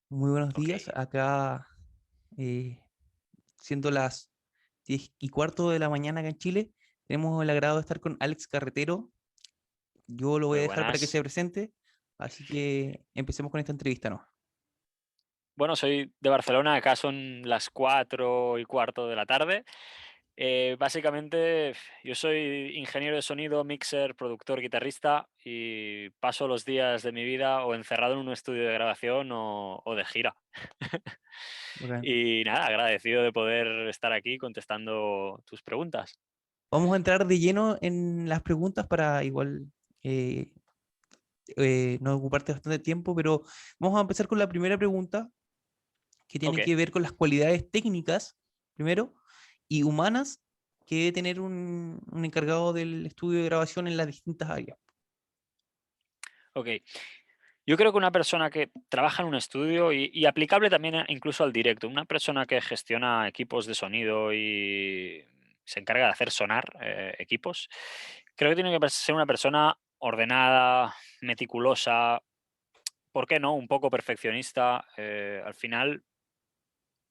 Muy buenos Ok, días. Acá, eh, siendo las 10:15 de la mañana acá en Chile, tenemos el agrado de estar con Alex Carretero. Yo lo voy muy a dejar para que buenas. se presente, así que empecemos con esta entrevista, ¿no? Bueno, soy de Barcelona, acá son las 4:15 de la tarde. Básicamente, yo soy ingeniero de sonido, mixer, productor, guitarrista y paso los días de mi vida o encerrado en un estudio de grabación o de gira. Bacán. Y nada, agradecido de poder estar aquí contestando tus preguntas. Vamos a entrar de lleno en las preguntas para igual eh, no ocuparte bastante tiempo, pero vamos a empezar con la primera pregunta, que Ok, tiene que ver con las cualidades técnicas, primero, y humanas que debe tener un encargado del estudio de grabación en las distintas áreas. ok. Yo creo que una persona que trabaja en un estudio y aplicable también incluso al directo, una persona que gestiona equipos de sonido y se encarga de hacer sonar equipos, creo que tiene que ser una persona ordenada, meticulosa, ¿por qué no? Un poco perfeccionista. Al final,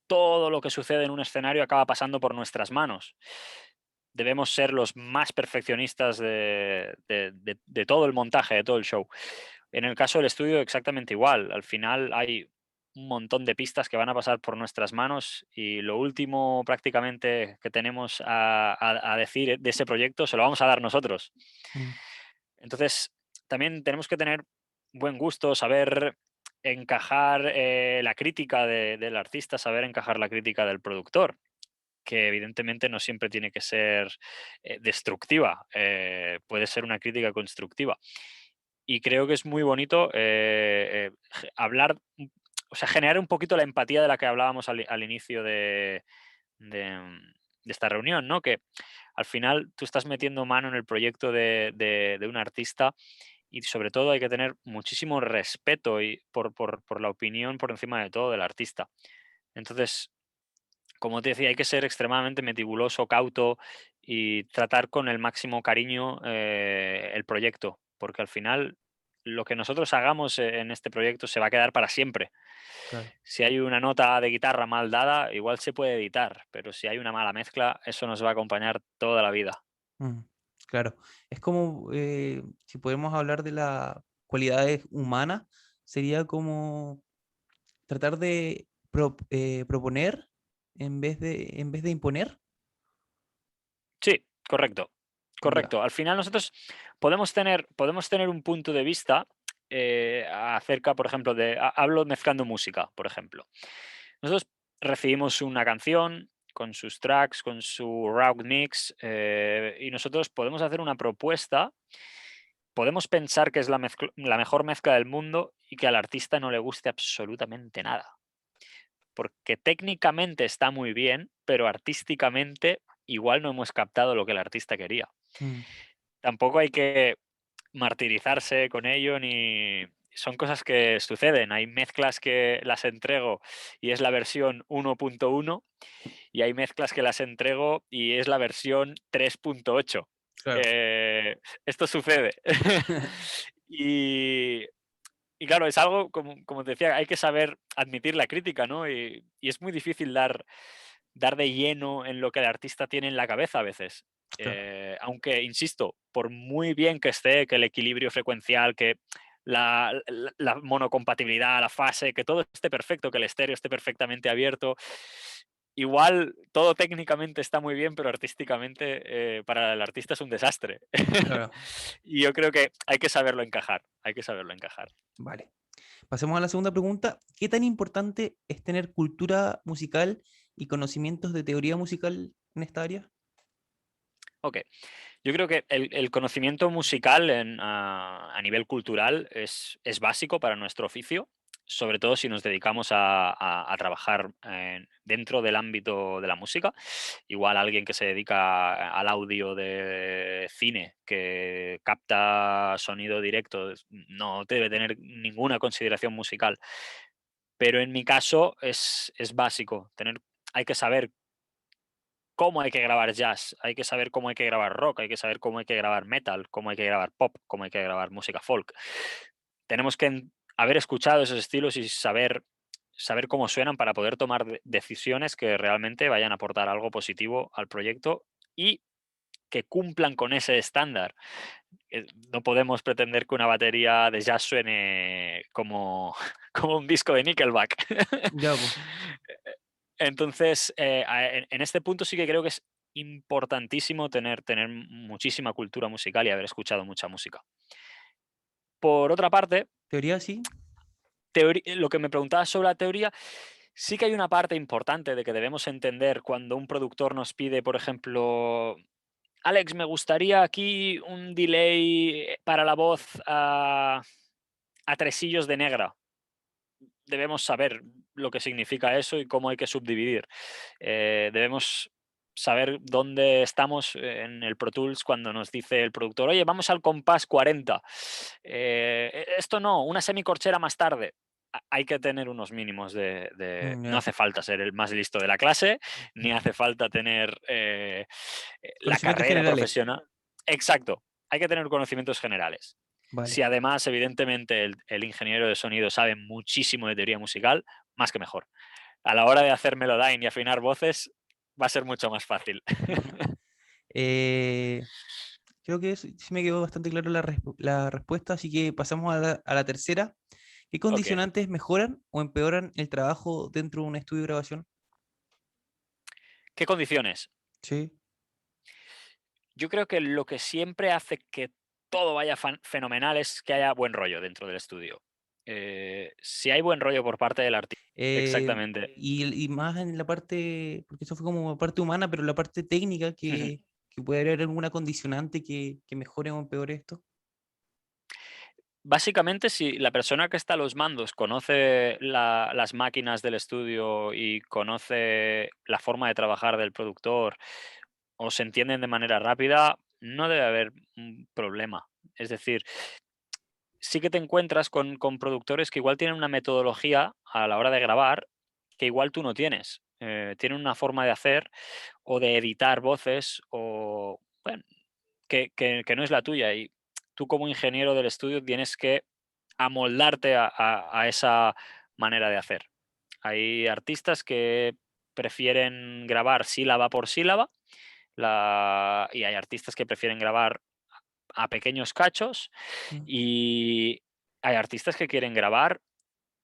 todo lo que sucede en un escenario acaba pasando por nuestras manos. Debemos ser los más perfeccionistas de todo el montaje, de todo el show. En el caso del estudio, exactamente igual. Al final hay un montón de pistas que van a pasar por nuestras manos y lo último prácticamente que tenemos a decir de ese proyecto se lo vamos a dar nosotros. Mm, Entonces, también tenemos que tener buen gusto, saber encajar la crítica del artista, saber encajar la crítica del productor, que evidentemente no siempre tiene que ser destructiva, puede ser una crítica constructiva. Y creo que es muy bonito hablar, o sea, generar un poquito la empatía de la que hablábamos al inicio de, de esta reunión, ¿no? Que al final tú estás metiendo mano en el proyecto de un artista y sobre todo hay que tener muchísimo respeto por la opinión por encima de todo del artista. Entonces, como te decía, hay que ser extremadamente meticuloso, cauto y tratar con el máximo cariño el proyecto, porque al final lo que nosotros hagamos en este proyecto se va a quedar para siempre. claro. Si hay una nota de guitarra mal dada, igual se puede editar, pero si hay una mala mezcla, eso nos va a acompañar toda la vida. Mm, claro. Es como, si podemos hablar de las cualidades humanas, sería como tratar de proponer en vez de imponer. Sí, correcto, Ya. correcto. Al final nosotros podemos tener un punto de vista acerca, por ejemplo, hablo mezclando música, por ejemplo. Nosotros recibimos una canción con sus tracks, con su route mix, y nosotros podemos hacer una propuesta, podemos pensar que es la mejor mezcla del mundo y que al artista no le guste absolutamente nada. Porque técnicamente está muy bien, pero artísticamente igual no hemos captado lo que el artista quería. Mm, Tampoco hay que martirizarse con ello ni son cosas que suceden. Hay mezclas que las entrego y es la versión 1.1 y hay mezclas que las entrego y es la versión 3.8. claro. Esto sucede. y, y claro, es algo, como te decía, hay que saber admitir la crítica, ¿no? Y es muy difícil dar de lleno en lo que el artista tiene en la cabeza a veces. Claro. Aunque, insisto, por muy bien que esté, que el equilibrio frecuencial, que la monocompatibilidad, la fase, que todo esté perfecto, que el estéreo esté perfectamente abierto, igual todo técnicamente está muy bien, pero artísticamente para el artista es un desastre. Claro. Y yo creo que hay que saberlo encajar, hay que saberlo encajar. Vale. Pasemos a la segunda pregunta. ¿Qué tan importante es tener cultura musical y conocimientos de teoría musical en esta área? Ok, yo creo que el conocimiento musical a nivel cultural es básico para nuestro oficio, sobre todo si nos dedicamos a trabajar dentro del ámbito de la música. Igual alguien que se dedica al audio de cine, que capta sonido directo, no debe tener ninguna consideración musical. Pero en mi caso es básico. Hay que saber cómo hay que grabar jazz, hay que saber cómo hay que grabar rock, hay que saber cómo hay que grabar metal, cómo hay que grabar pop, cómo hay que grabar música folk. Tenemos que haber escuchado esos estilos y saber saber cómo suenan para poder tomar decisiones que realmente vayan a aportar algo positivo al proyecto y que cumplan con ese estándar. No podemos pretender que una batería de jazz suene como, como un disco de Nickelback. Ya, pues. Entonces, en este punto sí que creo que es importantísimo tener muchísima cultura musical y haber escuchado mucha música. Por otra parte, Teoría sí. lo que me preguntabas sobre la teoría, sí que hay una parte importante de que debemos entender cuando un productor nos pide, por ejemplo, Alex, me gustaría aquí un delay para la voz a tresillos de negra. Debemos saber lo que significa eso y cómo hay que subdividir. Debemos saber dónde estamos en el Pro Tools cuando nos dice el productor, oye, vamos al compás 40. Esto no, una semicorchera más tarde. Hay que tener unos mínimos no Ya. hace falta ser el más listo de la clase, ni hace falta tener la Conocimientos carrera generales. profesional. Exacto, hay que tener conocimientos generales. Si Vale. además, evidentemente, el ingeniero de sonido sabe muchísimo de teoría musical, más que mejor. A la hora de hacer melodyne y afinar voces, va a ser mucho más fácil. Eh, Creo que sí me quedó bastante claro la respuesta, así que pasamos a la tercera. ¿Qué Ok. condicionantes mejoran o empeoran el trabajo dentro de un estudio de grabación? ¿Qué condiciones? Sí. Yo creo que lo que siempre hace que todo vaya fenomenal es que haya buen rollo dentro del estudio. Si hay buen rollo por parte del artista, exactamente. Y más en la parte, porque eso fue como parte humana, pero la parte técnica, que puede haber alguna condicionante que mejore o empeore esto. Básicamente, si la persona que está a los mandos conoce las máquinas del estudio y conoce la forma de trabajar del productor o se entienden de manera rápida, no debe haber un problema. Es decir, sí que te encuentras con productores que igual tienen una metodología a la hora de grabar que igual tú no tienes. Tienen una forma de hacer o de editar voces o, bueno, que no es la tuya. Y tú como ingeniero del estudio tienes que amoldarte a esa manera de hacer. Hay artistas que prefieren grabar sílaba por sílaba y hay artistas que prefieren grabar a pequeños cachos Mm. y hay artistas que quieren grabar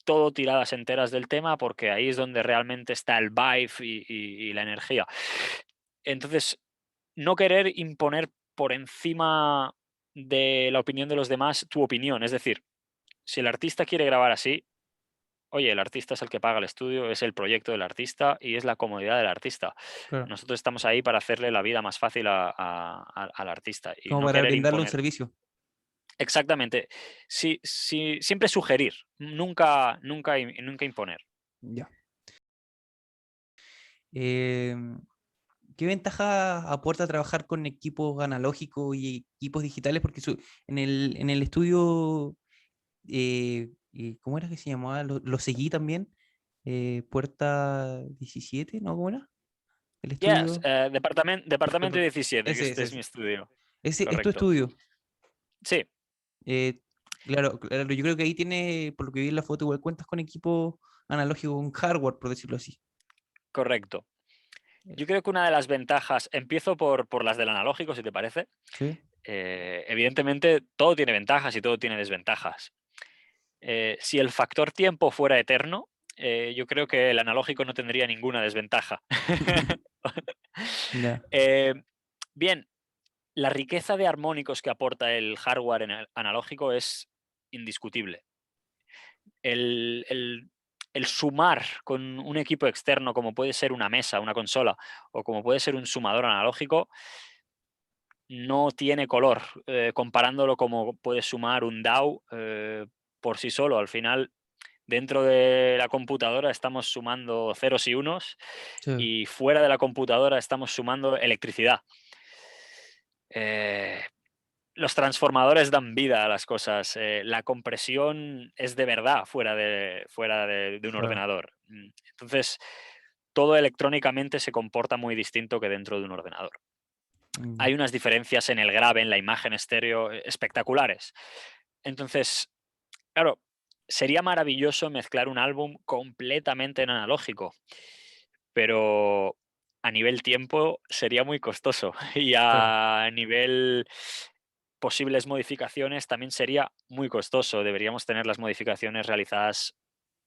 todo tiradas enteras del tema porque ahí es donde realmente está el vibe y la energía. Entonces, no querer imponer por encima de la opinión de los demás tu opinión. Es decir, si el artista quiere grabar así, oye, el artista es el que paga el estudio, es el proyecto del artista y es la comodidad del artista. Claro. Nosotros estamos ahí para hacerle la vida más fácil al artista y Como no para querer brindarle un imponer. servicio. Exactamente. Sí, sí, siempre sugerir, nunca imponer. Ya. Em, ¿Qué ventaja aporta trabajar con equipos analógicos y equipos digitales? Porque en el estudio, ¿cómo era que se llamaba? Lo seguí también. Puerta 17, ¿no? ¿Cómo era? El Yes, estudio. departamento 17, que Ese, este es mi ese. estudio. Ese es tu Correcto. estudio. Sí, Eh, claro, claro, yo creo que ahí tiene, por lo que vi en la foto, igual cuentas con equipo analógico, con hardware, por decirlo así. correcto. Eh, Yo creo que una de las ventajas, empiezo por las del analógico, si te parece. Sí, Evidentemente, todo tiene ventajas y todo tiene desventajas. Si el factor tiempo fuera eterno, yo creo que el analógico no tendría ninguna desventaja. ya, Eh, bien, la riqueza de armónicos que aporta el hardware en el analógico es indiscutible. El sumar con un equipo externo, como puede ser una mesa, una consola, o como puede ser un sumador analógico, no tiene color, comparándolo como puede sumar un DAW por sí solo. Al final, dentro de la computadora estamos sumando ceros y unos sí, y fuera de la computadora estamos sumando electricidad. Eh, los transformadores dan vida a las cosas. La compresión es de verdad fuera de un claro. ordenador. Entonces, todo electrónicamente se comporta muy distinto que dentro de un ordenador. Ya. Hay unas diferencias en el grave, en la imagen estéreo, espectaculares. Entonces, claro, sería maravilloso mezclar un álbum completamente en analógico, pero a nivel tiempo sería muy costoso y Claro. a nivel posibles modificaciones también sería muy costoso. Deberíamos tener las modificaciones realizadas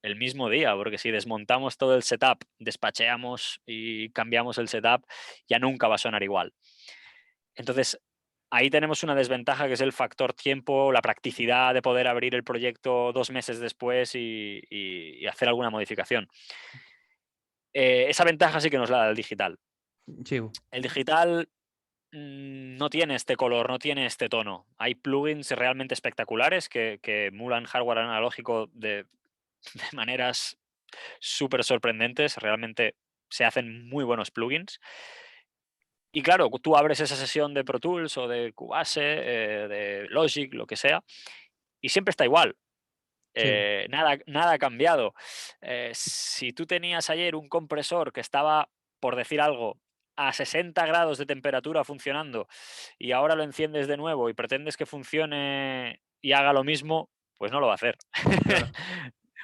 el mismo día, porque si desmontamos todo el setup, despacheamos y cambiamos el setup, ya nunca va a sonar igual. Entonces, ahí tenemos una desventaja que es el factor tiempo, la practicidad de poder abrir el proyecto 2 meses después y hacer alguna modificación. Esa ventaja sí que nos la da el digital. Sí, po. El digital no tiene este color, no tiene este tono. Hay plugins realmente espectaculares que emulan hardware analógico de maneras súper sorprendentes. Realmente se hacen muy buenos plugins. Y claro, tú abres esa sesión de Pro Tools o de Cubase, de Logic, lo que sea, y siempre está igual. Sí, po. Nada ha cambiado. Si tú tenías ayer un compresor que estaba, por decir algo, a 60 grados de temperatura funcionando y ahora lo enciendes de nuevo y pretendes que funcione y haga lo mismo, pues no lo va a hacer. Claro.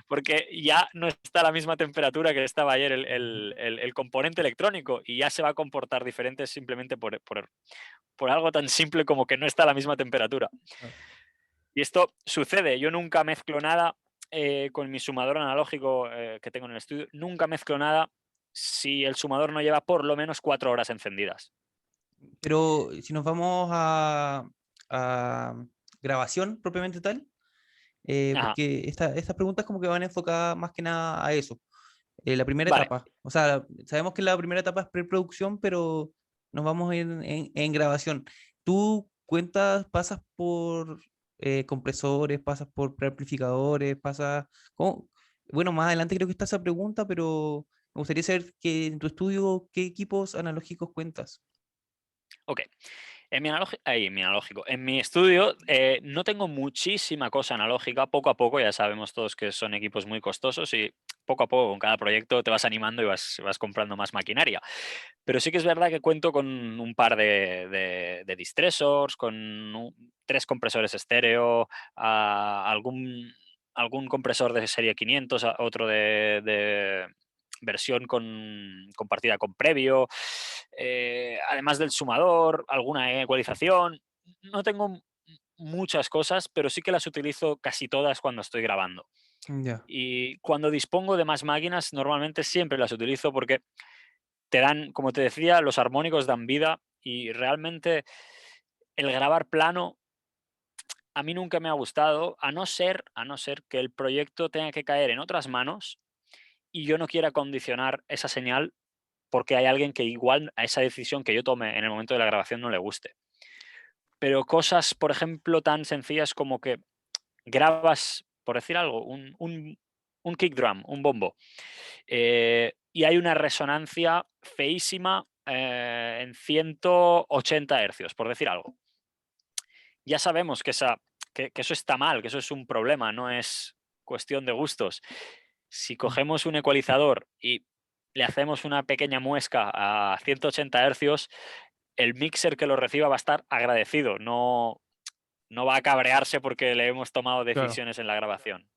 Porque ya no está a la misma temperatura que estaba ayer el componente electrónico y ya se va a comportar diferente simplemente por algo tan simple como que no está a la misma temperatura. Claro. Y esto sucede, yo nunca mezclo nada con mi sumador analógico que tengo en el estudio, nunca mezclo nada si el sumador no lleva por lo menos 4 horas encendidas. Pero si nos vamos a grabación propiamente tal, Ajá, porque estas preguntas como que van enfocadas más que nada a eso. La primera vale. etapa. O sea, sabemos que la primera etapa es preproducción, pero nos vamos en grabación. ¿Tú cuentas, pasas por compresores, pasas por preamplificadores, pasas... ¿cómo? Bueno, más adelante creo que está esa pregunta, pero me gustaría saber que en tu estudio, ¿qué equipos analógicos cuentas? Ok. En mi analógico. En mi estudio no tengo muchísima cosa analógica, poco a poco, ya sabemos todos que son equipos muy costosos y poco a poco con cada proyecto te vas animando y vas comprando más maquinaria. Pero sí que es verdad que cuento con un par de distressors, con 3 compresores estéreo, algún compresor de serie 500, otro de versión compartida con previo, además del sumador, alguna ecualización. No tengo muchas cosas, pero sí que las utilizo casi todas cuando estoy grabando. Ya, Y cuando dispongo de más máquinas, normalmente siempre las utilizo porque te dan, como te decía, los armónicos dan vida y realmente el grabar plano a mí nunca me ha gustado, a no ser que el proyecto tenga que caer en otras manos y yo no quiera condicionar esa señal porque hay alguien que igual a esa decisión que yo tome en el momento de la grabación no le guste. Pero cosas, por ejemplo, tan sencillas como que grabas, por decir algo, un kick drum, un bombo, y hay una resonancia feísima en 180 hercios, por decir algo. Ya sabemos que eso está mal, que eso es un problema, no es cuestión de gustos. Si mm, cogemos un ecualizador y le hacemos una pequeña muesca a 180 hercios, el mixer que lo reciba va a estar agradecido, no va a cabrearse porque le hemos tomado claro. decisiones en la grabación.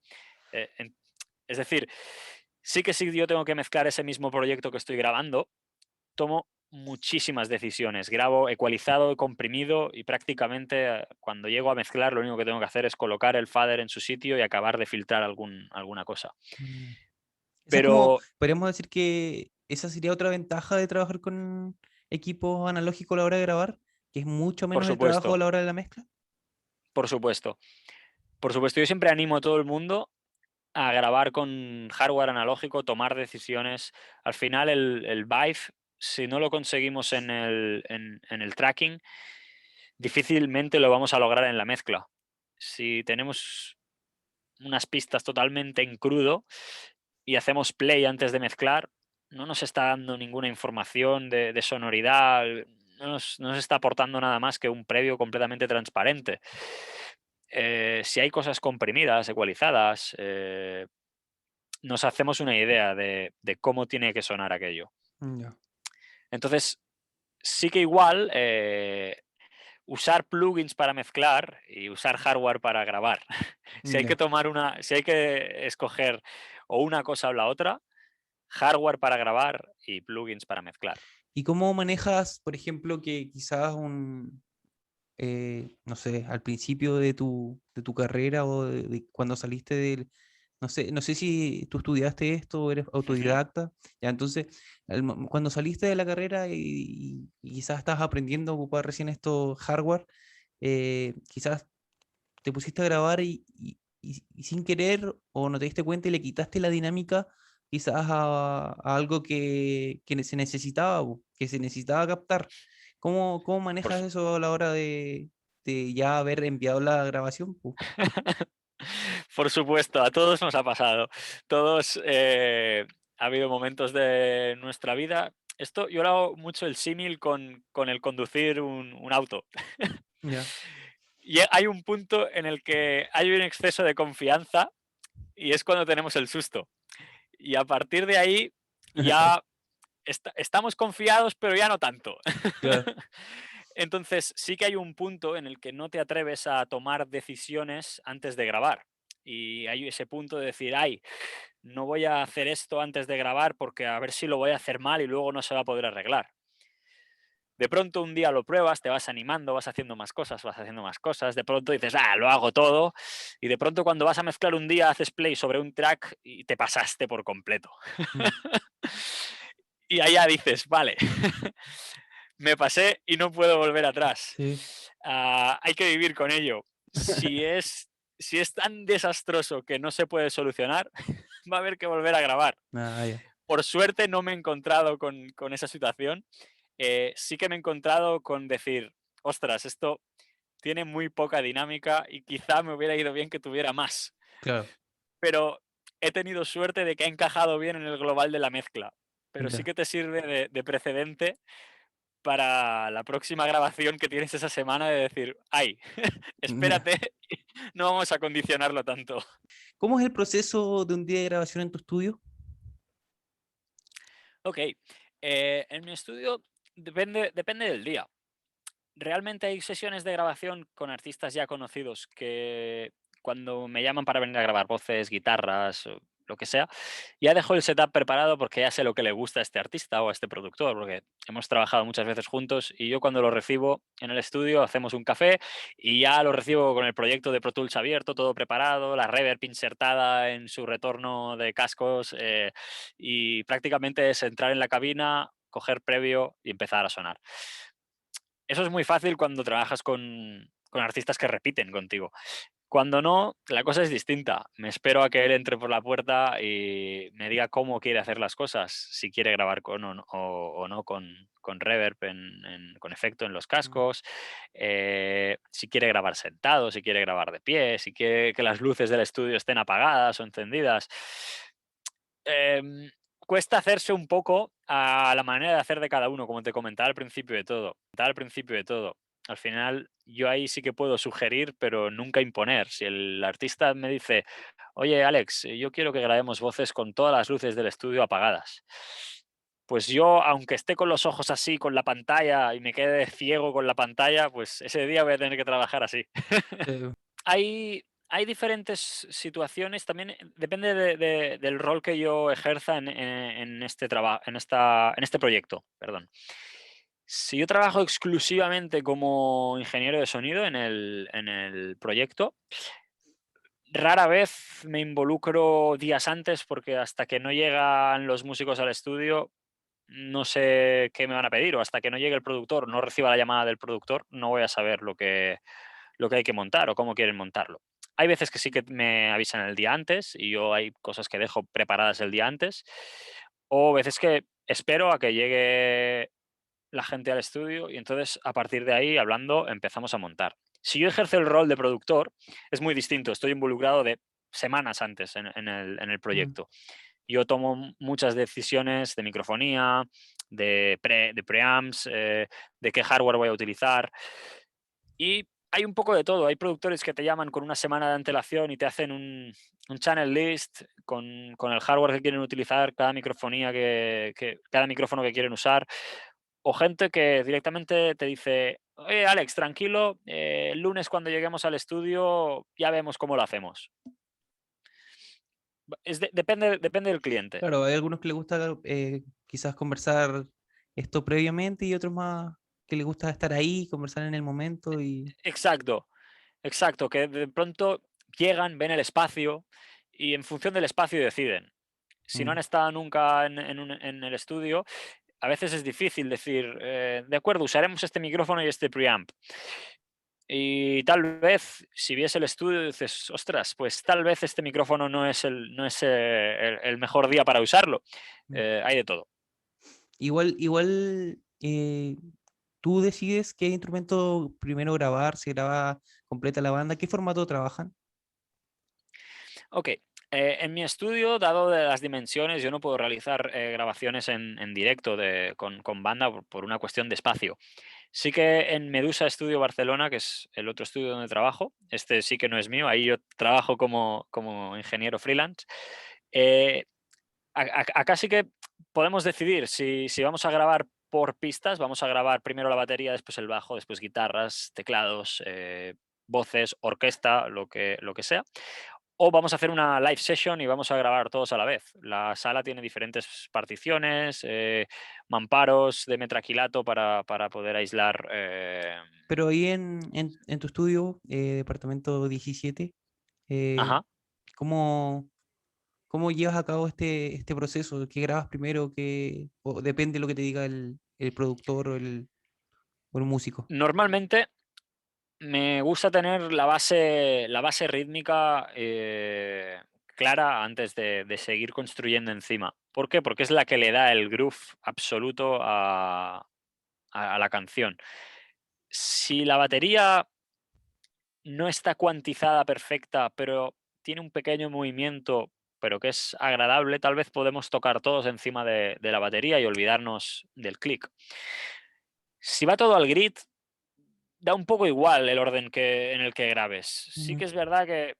Es decir, sí que si yo tengo que mezclar ese mismo proyecto que estoy grabando, tomo muchísimas decisiones. Grabo ecualizado, comprimido y prácticamente cuando llego a mezclar lo único que tengo que hacer es colocar el fader en su sitio y acabar de filtrar alguna cosa. Mm. Esa es como, Pero, podríamos decir que esa sería otra ventaja de trabajar con equipos analógicos a la hora de grabar, que es mucho por menos el trabajo a supuesto, la hora de la mezcla. por supuesto, por supuesto, yo siempre animo a todo el mundo a grabar con hardware analógico, tomar decisiones. Al final el Vive, si no lo conseguimos en el tracking, difícilmente lo vamos a lograr en la mezcla. Si tenemos unas pistas totalmente en crudo y hacemos play antes de mezclar, no nos está dando ninguna información de sonoridad, no nos está aportando nada más que un previo completamente transparente. Si hay cosas comprimidas, ecualizadas, nos hacemos una idea de cómo tiene que sonar aquello. Mm, ya. Entonces, sí que igual usar plugins para mezclar y usar hardware para grabar. Si hay que Ya. tomar si hay que escoger o una cosa o la otra, hardware para grabar y plugins para mezclar. ¿Y cómo manejas, por ejemplo, que quizás no sé, al principio de tu carrera o de cuando saliste del, no sé si tú estudiaste esto o eres Ujú. autodidacta, ya entonces, cuando saliste de la carrera y quizás estás aprendiendo a ocupar recién esto hardware, quizás te pusiste a grabar y sin querer o no te diste cuenta y le quitaste la dinámica quizás a algo que se necesitaba, que se necesitaba captar. Cómo Por, manejas eso a la hora de ya haber enviado la grabación, pu? por supuesto, a todos nos ha pasado. Todos ha habido momentos de nuestra vida. Esto yo lo hago mucho el símil con el conducir un auto. Ya. Y hay un punto en el que hay un exceso de confianza y es cuando tenemos el susto. Y a partir de ahí ya estamos confiados, pero ya no tanto. Claro. Entonces, sí que hay un punto en el que no te atreves a tomar decisiones antes de grabar. Y hay ese punto de decir, ay, no voy a hacer esto antes de grabar porque a ver si lo voy a hacer mal y luego no se va a poder arreglar. De pronto un día lo pruebas, te vas animando, vas haciendo más cosas, vas haciendo más cosas, de pronto dices, ah, lo hago todo, y de pronto cuando vas a mezclar un día haces play sobre un track y te pasaste por completo. Mm, Y allá dices, vale, me pasé y no puedo volver atrás. sí. Hay que vivir con ello. Si es tan desastroso que no se puede solucionar, va a haber que volver a grabar. Ah, ya. Por suerte no me he encontrado con esa situación. Sí que me he encontrado con decir, ostras, esto tiene muy poca dinámica y quizá me hubiera ido bien que tuviera más. Claro. Pero he tenido suerte de que ha encajado bien en el global de la mezcla. Pero sí Ya. que te sirve de precedente para la próxima grabación que tienes esa semana de decir, ay, Ya. espérate, no vamos a condicionarlo tanto. ¿Cómo es el proceso de un día de grabación en tu estudio? Ok, en mi estudio depende del día. Realmente hay sesiones de grabación con artistas ya conocidos que cuando me llaman para venir a grabar voces, guitarras, o lo que sea, ya dejo el setup preparado porque ya sé lo que le gusta a este artista o a este productor, porque hemos trabajado muchas veces juntos y yo cuando lo recibo en el estudio hacemos un café y ya lo recibo con el proyecto de Pro Tools abierto, todo preparado, la reverb insertada en su retorno de cascos y prácticamente es entrar en la cabina, coger previo y empezar a sonar. Eso es muy fácil cuando trabajas con artistas que repiten contigo. Cuando no, la cosa es distinta. Me espero a que él entre por la puerta y me diga cómo quiere hacer las cosas, si quiere grabar con o no con reverb, con efecto en los Mm. cascos, si quiere grabar sentado, si quiere grabar de pie, si quiere que las luces del estudio estén apagadas o encendidas. Em, Cuesta hacerse un poco a la manera de hacer de cada uno, como te comentaba al principio de todo. Al final, yo ahí sí que puedo sugerir, pero nunca imponer. Si el artista me dice, oye, Alex, yo quiero que grabemos voces con todas las luces del estudio apagadas. Pues yo, aunque esté con los ojos así, con la pantalla y me quede ciego con la pantalla, pues ese día voy a tener que trabajar así. Sí. Hay diferentes situaciones, también depende del rol que yo ejerza en este trabajo, en este proyecto, perdón. Si yo trabajo exclusivamente como ingeniero de sonido en el proyecto, rara vez me involucro días antes porque hasta que no llegan los músicos al estudio no sé qué me van a pedir o hasta que no llegue el productor, no reciba la llamada del productor, no voy a saber lo que hay que montar o cómo quieren montarlo. Hay veces que sí que me avisan el día antes y yo hay cosas que dejo preparadas el día antes, o veces que espero a que llegue la gente al estudio y entonces a partir de ahí, hablando, empezamos a montar. Si yo ejerzo el rol de productor, es muy distinto, estoy involucrado de semanas antes en el Mm. proyecto. Yo tomo muchas decisiones de microfonía, de preamps, de qué hardware voy a utilizar. Y hay un poco de todo. Hay productores que te llaman con una semana de antelación y te hacen un channel list con el hardware que quieren utilizar, cada microfonía cada micrófono que quieren usar. O gente que directamente te dice, Oye, Alex, tranquilo, el lunes cuando lleguemos al estudio ya vemos cómo lo hacemos. Depende del cliente. Claro, hay algunos que les gusta quizás conversar esto previamente y otros más que les gusta estar ahí, conversar en el momento y... Exacto, exacto, que de pronto llegan, ven el espacio y en función del espacio deciden. Si no han Mm, estado nunca en el estudio, a veces es difícil decir, de acuerdo, usaremos este micrófono y este preamp. Y tal vez, si vies el estudio, dices, ostras, pues tal vez este micrófono no es el mejor día para usarlo. mm. Hay de todo. Igual, tú decides qué instrumento primero grabar, si graba completa la banda, ¿qué formato trabajan? Ok, en mi estudio, dado de las dimensiones, yo no puedo realizar grabaciones en directo con banda por una cuestión de espacio. Sí que en Medusa Estudio Barcelona, que es el otro estudio donde trabajo, este sí que no es mío, ahí yo trabajo como ingeniero freelance. eh, Acá sí que podemos decidir si vamos a grabar por pistas, vamos a grabar primero la batería, después el bajo, después guitarras, teclados, voces, orquesta, lo que sea. O vamos a hacer una live session y vamos a grabar todos a la vez. La sala tiene diferentes particiones, mamparos de metraquilato para poder aislar. Pero ahí en tu estudio, departamento 17, eh, Ajá. ¿cómo, cómo llevas a cabo este proceso? ¿Qué grabas primero? O depende de lo que te diga el productor o el músico. Normalmente me gusta tener la base rítmica clara antes de seguir construyendo encima. ¿Por qué? Porque es la que le da el groove absoluto a la canción. Si la batería no está cuantizada perfecta, pero tiene un pequeño movimiento, pero que es agradable, tal vez podemos tocar todos encima de la batería y olvidarnos del click. Si va todo al grid, da un poco igual el orden en el que grabes. Sí Ujú. que es verdad que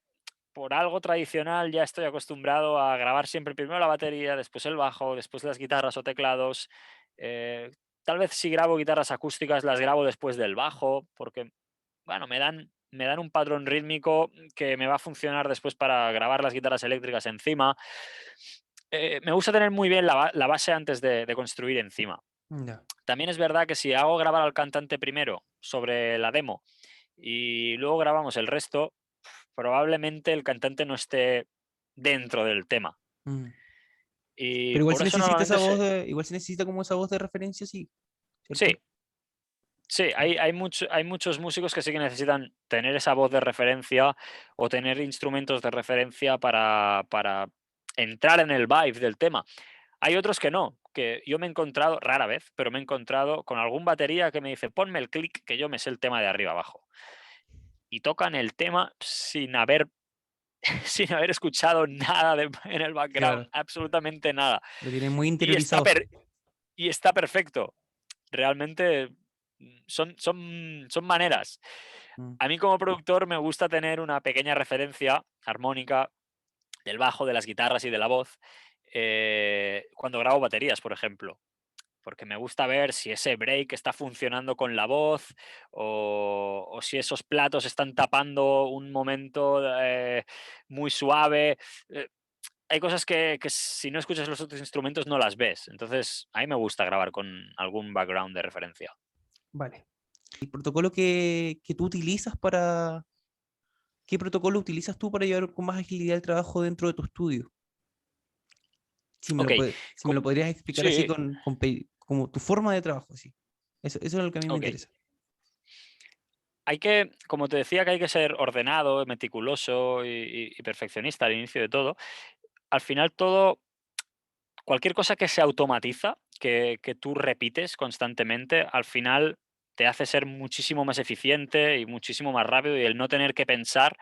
por algo tradicional ya estoy acostumbrado a grabar siempre primero la batería, después el bajo, después las guitarras o teclados. Eh, Tal vez si grabo guitarras acústicas las grabo después del bajo, porque bueno, me dan un patrón rítmico que me va a funcionar después para grabar las guitarras eléctricas encima. Me gusta tener muy bien la base antes de construir encima. Ya. También es verdad que si hago grabar al cantante primero sobre la demo y luego grabamos el resto, probablemente el cantante no esté dentro del tema. Mm. Y Pero igual por se eso necesita normalmente esa voz igual se necesita como esa voz de referencia, sí, sí, ¿cierto? sí, hay muchos músicos que sí que necesitan tener esa voz de referencia o tener instrumentos de referencia para entrar en el vibe del tema. Hay otros que no, que yo me he encontrado, rara vez, pero me he encontrado con algún batería que me dice, ponme el click, que yo me sé el tema de arriba abajo. Y tocan el tema sin haber, sin haber escuchado nada en el background, Claro, absolutamente nada. lo tienen muy Y está, interiorizado. per- y está perfecto. Realmente son maneras. Mm. A mí como productor me gusta tener una pequeña referencia armónica del bajo, de las guitarras y de la voz cuando grabo baterías, por ejemplo. Porque me gusta ver si ese break está funcionando con la voz o si esos platos están tapando un momento muy suave. Eh, Hay cosas que si no escuchas los otros instrumentos no las ves. Entonces, a mí me gusta grabar con algún background de referencia. Vale. ¿El protocolo que tú utilizas qué protocolo utilizas tú para llevar con más agilidad el trabajo dentro de tu estudio? Ok, Si me co- lo podrías explicar así sí, como tu forma de trabajo, sí. Eso es lo que a mí me ok. interesa. Como te decía, que hay que ser ordenado, meticuloso y perfeccionista al inicio de todo. Al final todo, cualquier cosa que se automatiza, que tú repites constantemente, al final te hace ser muchísimo más eficiente y muchísimo más rápido y el no tener que pensar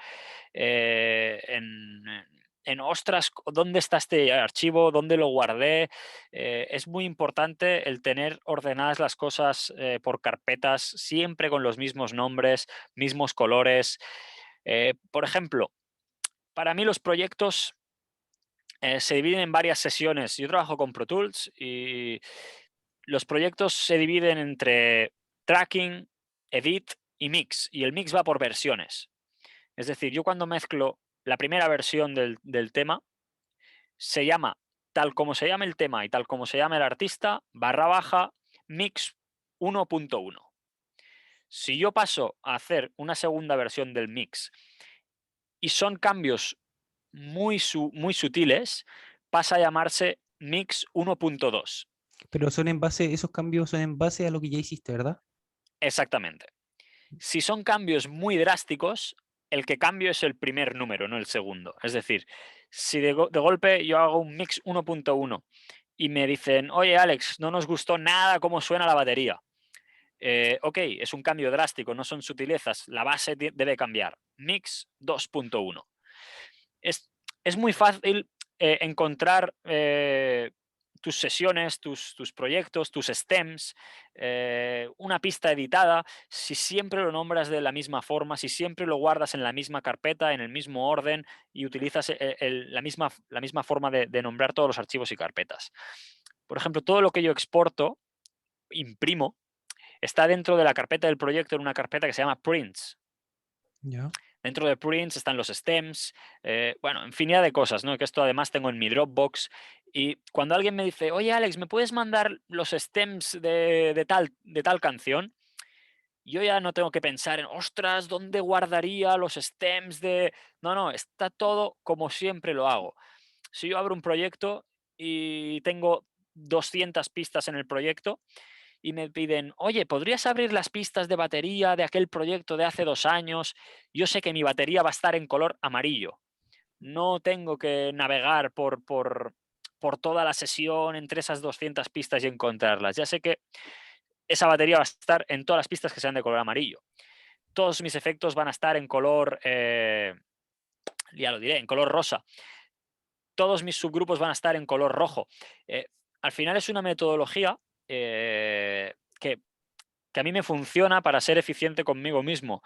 ostras, ¿dónde está este archivo? ¿Dónde lo guardé? Es muy importante el tener ordenadas las cosas por carpetas, siempre con los mismos nombres, mismos colores. Por ejemplo, para mí los proyectos se dividen en varias sesiones. Yo trabajo con Pro Tools y los proyectos se dividen entre tracking, edit y mix, y el mix va por versiones. Es decir, yo cuando mezclo la primera versión del tema, se llama, tal como se llama el tema y tal como se llama el artista, /, mix 1.1. Si yo paso a hacer una segunda versión del mix y son cambios muy sutiles, pasa a llamarse mix 1.2. Pero son en base, esos cambios son en base a lo que ya hiciste, ¿verdad? Exactamente. Si son cambios muy drásticos, el que cambio es el primer número, no el segundo. Es decir, si de golpe yo hago un mix 1.1 y me dicen, oye Alex, no nos gustó nada cómo suena la batería. Ok, es un cambio drástico, no son sutilezas, la base debe cambiar. Mix 2.1. Es muy fácil encontrar tus sesiones, tus proyectos, tus stems, una pista editada, si siempre lo nombras de la misma forma, si siempre lo guardas en la misma carpeta, en el mismo orden y utilizas la misma forma de nombrar todos los archivos y carpetas. Por ejemplo, todo lo que yo exporto, imprimo, está dentro de la carpeta del proyecto en una carpeta que se llama prints. Ya. Dentro de prints están los stems, bueno, infinidad de cosas, ¿no? Que esto además tengo en mi Dropbox. Y cuando alguien me dice, oye Alex, ¿me puedes mandar los stems de tal canción? Yo ya no tengo que pensar en, ostras, ¿dónde guardaría los stems de...? No, no, está todo como siempre lo hago. Si yo abro un proyecto y tengo 200 pistas en el proyecto, y me piden, oye, ¿podrías abrir las pistas de batería de aquel proyecto de hace 2 años? Yo sé que mi batería va a estar en color amarillo. No tengo que navegar por toda la sesión entre esas 200 pistas y encontrarlas. Ya sé que esa batería va a estar en todas las pistas que sean de color amarillo. Todos mis efectos van a estar en color, ya lo diré, en color rosa. Todos mis subgrupos van a estar en color rojo. Eh, Al final es una metodología que a mí me funciona para ser eficiente conmigo mismo.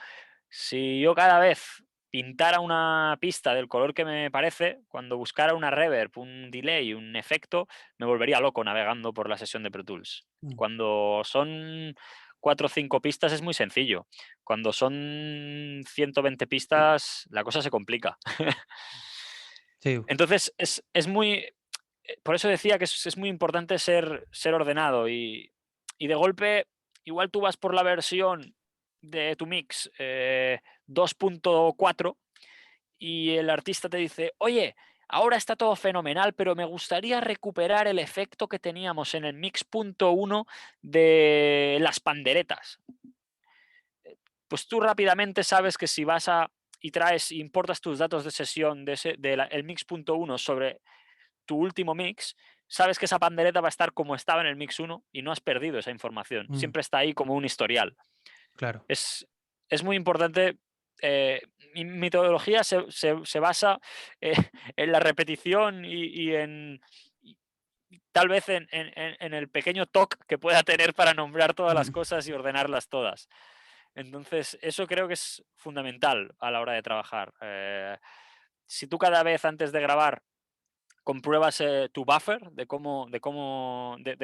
Si yo cada vez pintara una pista del color que me parece, cuando buscara una reverb, un delay, un efecto, me volvería loco navegando por la sesión de Pro Tools. Mm. Cuando son 4 o 5 pistas es muy sencillo. Cuando son 120 pistas, la cosa se complica. Sí, Entonces, por eso decía que es muy importante ser ordenado y de golpe, igual tú vas por la versión de tu mix 2.4 y el artista te dice, oye, ahora está todo fenomenal, pero me gustaría recuperar el efecto que teníamos en el mix punto uno de las panderetas. Pues tú rápidamente sabes que si vas y traes, importas tus datos de sesión del mix punto uno sobre tu último mix, sabes que esa pandereta va a estar como estaba en el mix 1 y no has perdido esa información. mm, Siempre está ahí como un historial. claro. Es, es muy importante. Mi metodología se basa eh, en la repetición y tal vez en el pequeño toque que pueda tener para nombrar todas las Mm. cosas y ordenarlas todas. Entonces, eso creo que es fundamental a la hora de trabajar. Si tú cada vez antes de grabar compruebas tu buffer de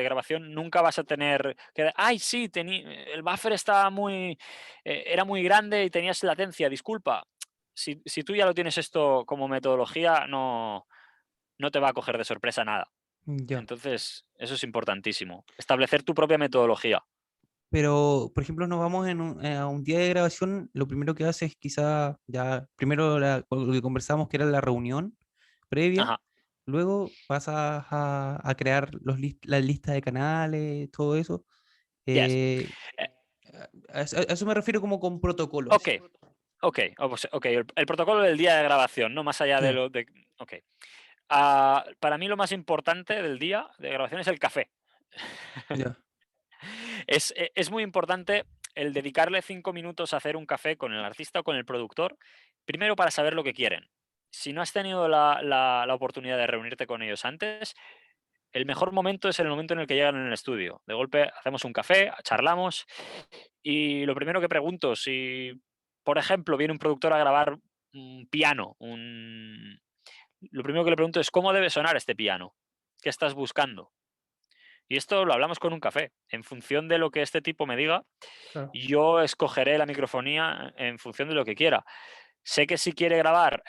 grabación, nunca vas a tener que, ay, sí, el buffer era muy grande y tenías latencia, disculpa. Si tú ya lo tienes esto como metodología, no te va a coger de sorpresa nada. Ya. Entonces, eso es importantísimo. Establecer tu propia metodología. Pero, por ejemplo, nos vamos a un día de grabación, lo primero que haces quizá, ya, primero lo que conversamos que era la reunión previa, Ajá. luego pasas a crear la lista de canales, todo eso. Yes. Eh, Eh, a eso me refiero como con ok, protocolos. ok. El protocolo del día de grabación, no más allá Sí, de lo de. Ok. Para mí lo más importante del día de grabación es el café. ya. Es muy importante el dedicarle 5 minutos a hacer un café con el artista o con el productor, primero para saber lo que quieren. Si no has tenido la oportunidad de reunirte con ellos antes, el mejor momento es el momento en el que llegan en el estudio. De golpe hacemos un café, charlamos y lo primero que pregunto, si, por ejemplo, viene un productor a grabar un piano, lo primero que le pregunto es, ¿cómo debe sonar este piano? ¿Qué estás buscando? Y esto lo hablamos con un café. En función de lo que este tipo me diga, Claro. yo escogeré la microfonía en función de lo que quiera. Sé que si quiere grabar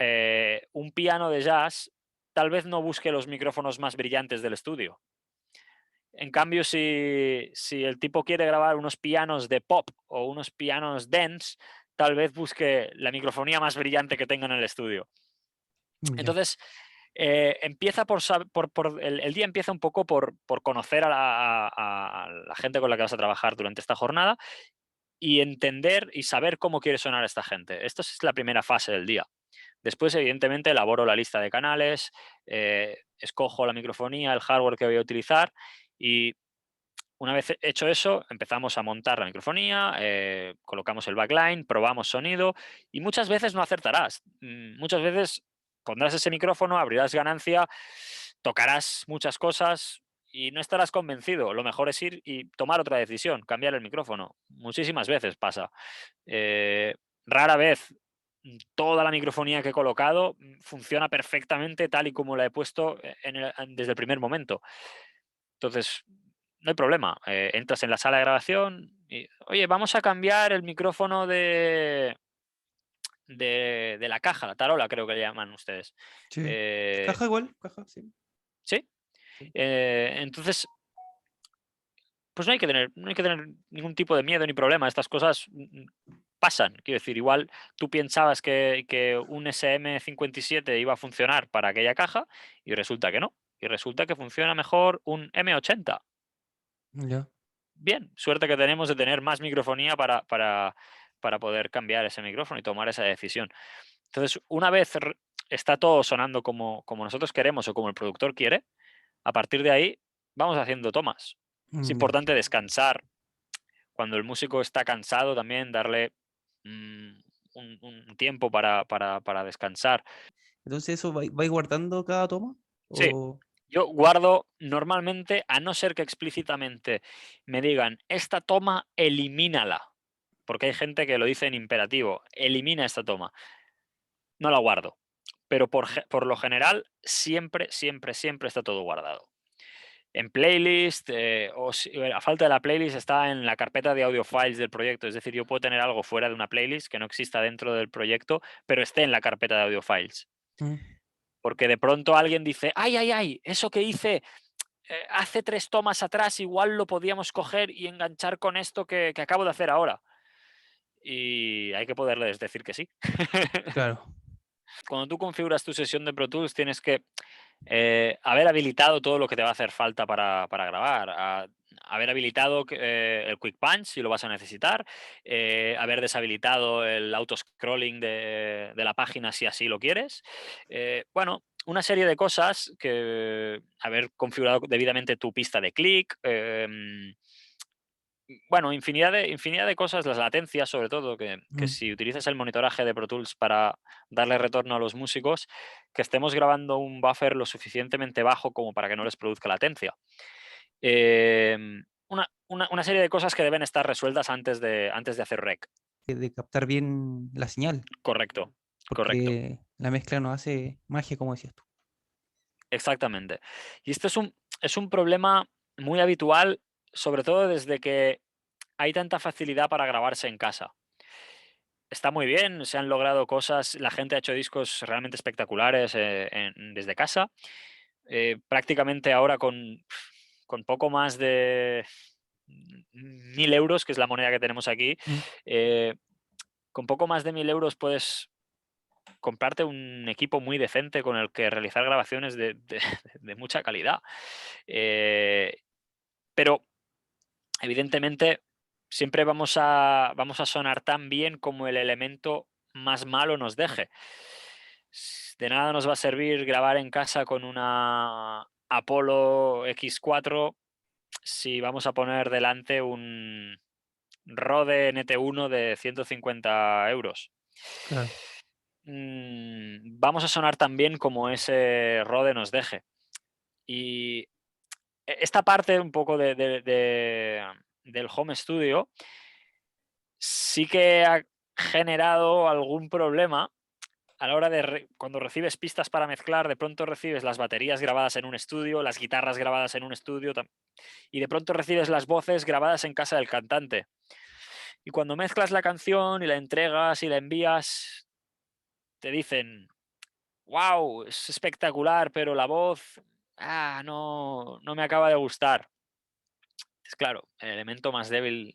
un piano de jazz, tal vez no busque los micrófonos más brillantes del estudio. En cambio, si el tipo quiere grabar unos pianos de pop o unos pianos dance, tal vez busque la microfonía más brillante que tenga en el estudio. Ya. Entonces, empieza el día empieza un poco por conocer a la gente con la que vas a trabajar durante esta jornada y entender y saber cómo quiere sonar esta gente. Esta es la primera fase del día. Después, evidentemente, elaboro la lista de canales, escojo la microfonía, el hardware que voy a utilizar y una vez hecho eso, empezamos a montar la microfonía, colocamos el backline, probamos sonido y muchas veces no acertarás. Muchas veces pondrás ese micrófono, abrirás ganancia, tocarás muchas cosas y no estarás convencido. Lo mejor es ir y tomar otra decisión, cambiar el micrófono. Muchísimas veces pasa. Eh, Rara vez toda la microfonía que he colocado funciona perfectamente tal y como la he puesto desde el primer momento. Entonces, no hay problema. Entras en la sala de grabación y, oye, vamos a cambiar el micrófono de la caja, la tarola creo que le llaman ustedes. Sí. Eh, Caja igual, caja, sí. ¿Sí? Sí. Entonces, pues no hay que tener ningún tipo de miedo ni problema. Estas cosas pasan. Quiero decir, igual tú pensabas que un SM57 iba a funcionar para aquella caja y resulta que no. Y resulta que funciona mejor un M80. Ya. Bien, suerte que tenemos de tener más microfonía para poder cambiar ese micrófono y tomar esa decisión. Entonces, una vez está todo sonando como nosotros queremos o como el productor quiere, a partir de ahí vamos haciendo tomas. Es Ya. importante descansar. Cuando el músico está cansado también darle mm, un tiempo para descansar. Entonces, ¿eso vais guardando cada toma? Sí, O... yo guardo normalmente, a no ser que explícitamente me digan, esta toma elimínala, porque hay gente que lo dice en imperativo, elimina esta toma. No la guardo, pero por lo general siempre, siempre, siempre está todo guardado. En playlist, a falta de la playlist está en la carpeta de audio files del proyecto. Es decir, yo puedo tener algo fuera de una playlist que no exista dentro del proyecto, pero esté en la carpeta de audio files. Mm, Porque de pronto alguien dice, ay, ay, ay, eso que hice hace 3 tomas atrás, igual lo podíamos coger y enganchar con esto que acabo de hacer ahora. Y hay que poderles decir que sí. claro. Cuando tú configuras tu sesión de Pro Tools, tienes que haber habilitado todo lo que te va a hacer falta para grabar. Haber habilitado el Quick Punch si lo vas a necesitar. Haber deshabilitado el auto-scrolling de la página si así lo quieres. Bueno, una serie de cosas que haber configurado debidamente tu pista de clic. Bueno, infinidad de cosas, las latencias sobre todo, que Mm, si utilizas el monitoraje de Pro Tools para darle retorno a los músicos, que estemos grabando un buffer lo suficientemente bajo como para que no les produzca latencia. Una serie de cosas que deben estar resueltas antes de hacer rec. de captar bien la señal, Correcto, correcto, porque la mezcla no hace magia, como decías tú. exactamente. Y esto es un problema muy habitual, sobre todo desde que hay tanta facilidad para grabarse en casa. Está muy bien, se han logrado cosas, la gente ha hecho discos realmente espectaculares desde casa. Prácticamente ahora con poco más de 1.000 euros, que es la moneda que tenemos aquí, Mm, eh, con poco más de 1.000 euros puedes comprarte un equipo muy decente con el que realizar grabaciones de mucha calidad. Eh, pero evidentemente siempre vamos a sonar tan bien como el elemento más malo nos deje. De nada nos va a servir grabar en casa con una Apollo X4 si vamos a poner delante un Rode NT1 de 150 euros. claro. Vamos a sonar tan bien como ese Rode nos deje. Y esta parte un poco del home studio sí que ha generado algún problema a la hora de cuando recibes pistas para mezclar, de pronto recibes las baterías grabadas en un estudio, las guitarras grabadas en un estudio, y de pronto recibes las voces grabadas en casa del cantante. Y cuando mezclas la canción y la entregas y la envías, te dicen, wow, es espectacular, pero la voz, no me acaba de gustar. Es claro, el elemento más débil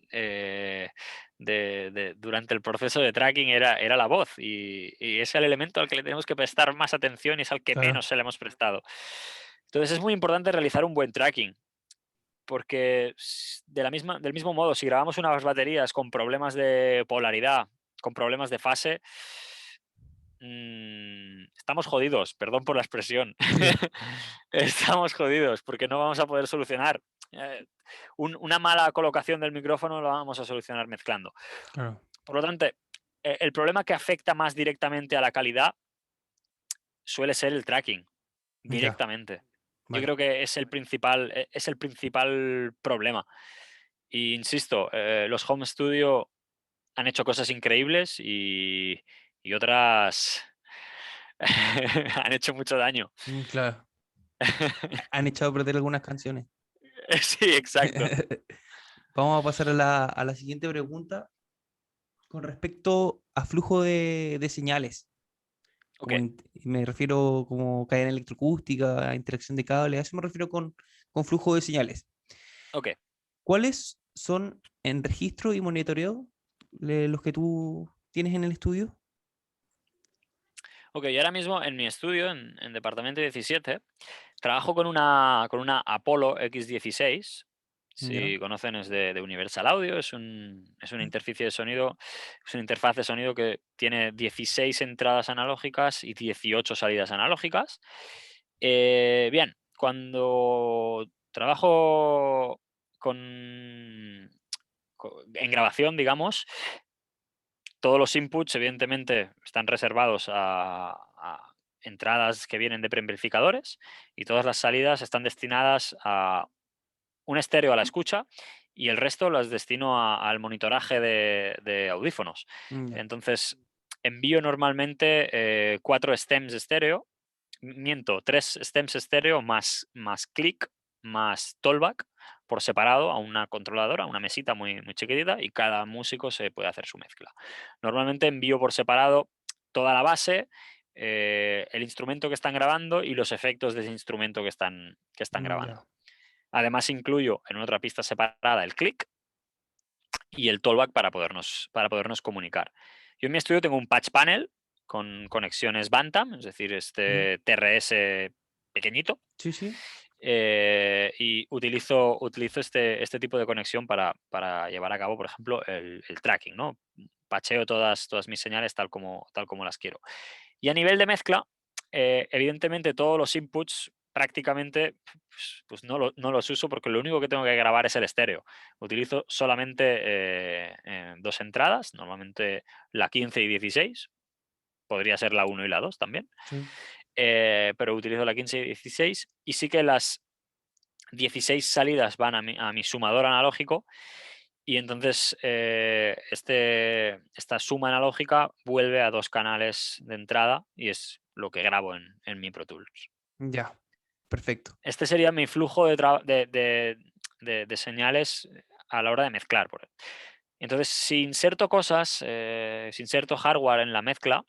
durante el proceso de tracking era la voz, y es el elemento al que le tenemos que prestar más atención y es al que Claro, menos se le hemos prestado. Entonces es muy importante realizar un buen tracking, porque del mismo modo, si grabamos unas baterías con problemas de polaridad, con problemas de fase, estamos jodidos, perdón por la expresión. sí, Estamos jodidos porque no vamos a poder solucionar. eh, una mala colocación del micrófono lo vamos a solucionar mezclando. claro. Por lo tanto, el problema que afecta más directamente a la calidad suele ser el tracking, Ya, directamente. Yo vale. creo que es el principal problema. Y insisto, los home studio han hecho cosas increíbles y otras han hecho mucho daño. Claro. Han echado a perder algunas canciones. Sí, exacto. Vamos a pasar a la siguiente pregunta con respecto a flujo de señales. Ok, Me refiero como cadena electroacústica, interacción de cables, a eso me refiero con flujo de señales. ok. ¿Cuáles son en registro y monitoreo los que tú tienes en el estudio? Ok, y ahora mismo en mi estudio, en departamento 17, trabajo con una Apollo X16. Ya. Si conocen, es de Universal Audio, es una interfaz de sonido, es una interfaz de sonido que tiene 16 entradas analógicas y 18 salidas analógicas. Bien, cuando trabajo en grabación, digamos, todos los inputs, evidentemente, están reservados a entradas que vienen de preamplificadores, y todas las salidas están destinadas a un estéreo a la escucha, y el resto las destino al monitoraje de audífonos. Ya. Entonces, envío normalmente 4 stems estéreo, miento, 3 stems estéreo más click, más tollback por separado a una controladora, a una mesita muy, muy chiquitita, y cada músico se puede hacer su mezcla. Normalmente envío por separado toda la base, el instrumento que están grabando y los efectos de ese instrumento que están Ya. grabando. Además, incluyo en otra pista separada el click y el tollback para podernos comunicar. Yo en mi estudio tengo un patch panel con conexiones Bantam, es decir, Mm. este TRS pequeñito, Sí, sí. y utilizo este tipo de conexión para llevar a cabo, por ejemplo, el tracking, ¿no? Pacheo todas mis señales tal como las quiero. Y a nivel de mezcla, evidentemente todos los inputs prácticamente pues no los uso, porque lo único que tengo que grabar es el estéreo. Utilizo solamente dos entradas, normalmente la 15 y 16, podría ser la 1 y la 2 también, Sí. pero utilizo la 15 y 16, y sí que las 16 salidas van a mi sumador analógico, y entonces esta suma analógica vuelve a 2 canales de entrada y es lo que grabo en mi Pro Tools. Ya. Perfecto. Este sería mi flujo de señales a la hora de mezclar. Entonces, si inserto cosas, si inserto hardware en la mezcla,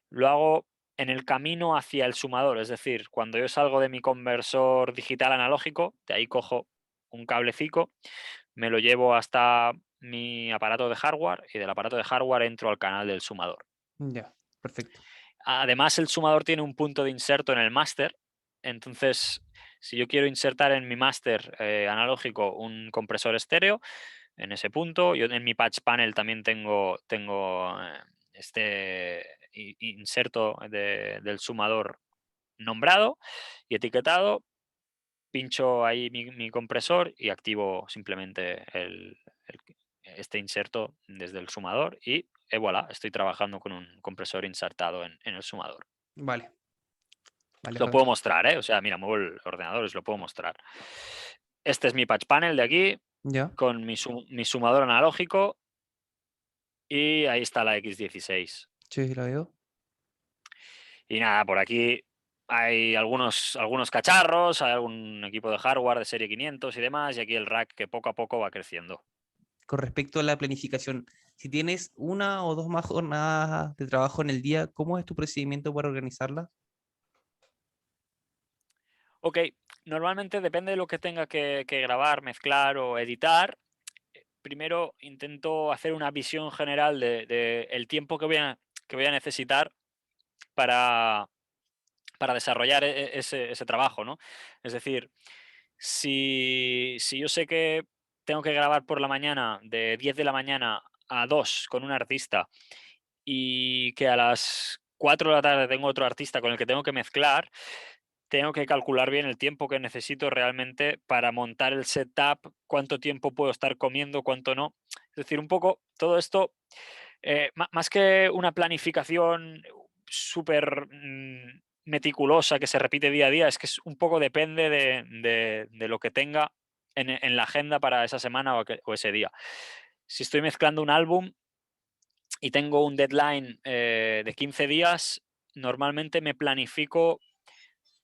lo hago en el camino hacia el sumador. Es decir, cuando yo salgo de mi conversor digital analógico, de ahí cojo un cablecito, me lo llevo hasta mi aparato de hardware, y del aparato de hardware entro al canal del sumador. Ya. Perfecto. Además, el sumador tiene un punto de inserto en el máster. Entonces, si yo quiero insertar en mi máster analógico un compresor estéreo, en ese punto, yo en mi patch panel también tengo este inserto del sumador nombrado y etiquetado. Pincho ahí mi compresor y activo simplemente este inserto desde el sumador, y voilà, estoy trabajando con un compresor insertado en el sumador. Vale. Vale, Lo puedo Fabricio. mostrar, ¿eh? O sea, mira, muevo el ordenador y os lo puedo mostrar. Este es mi patch panel de aquí, Ya. con mi sumador analógico, y ahí está la X16. Sí, la veo. Y nada, por aquí hay algunos cacharros, hay algún equipo de hardware de serie 500 y demás, y aquí el rack que poco a poco va creciendo. Con respecto a la planificación, si tienes una o dos más jornadas de trabajo en el día, ¿cómo es tu procedimiento para organizarlas? Ok, normalmente depende de lo que tenga que grabar, mezclar o editar. Primero intento hacer una visión general de el tiempo que voy a necesitar para, para desarrollar ese trabajo, ¿no? Es decir, si yo sé que tengo que grabar por la mañana, de 10 de la mañana a 2 con un artista, y que a las 4 de la tarde tengo otro artista con el que tengo que mezclar, tengo que calcular bien el tiempo que necesito realmente para montar el setup, cuánto tiempo puedo estar comiendo, cuánto no. Es decir, un poco todo esto, más que una planificación súper meticulosa que se repite día a día, es que es un poco depende de lo que tenga en la agenda para esa semana o ese día. Si estoy mezclando un álbum y tengo un deadline de 15 días, normalmente me planifico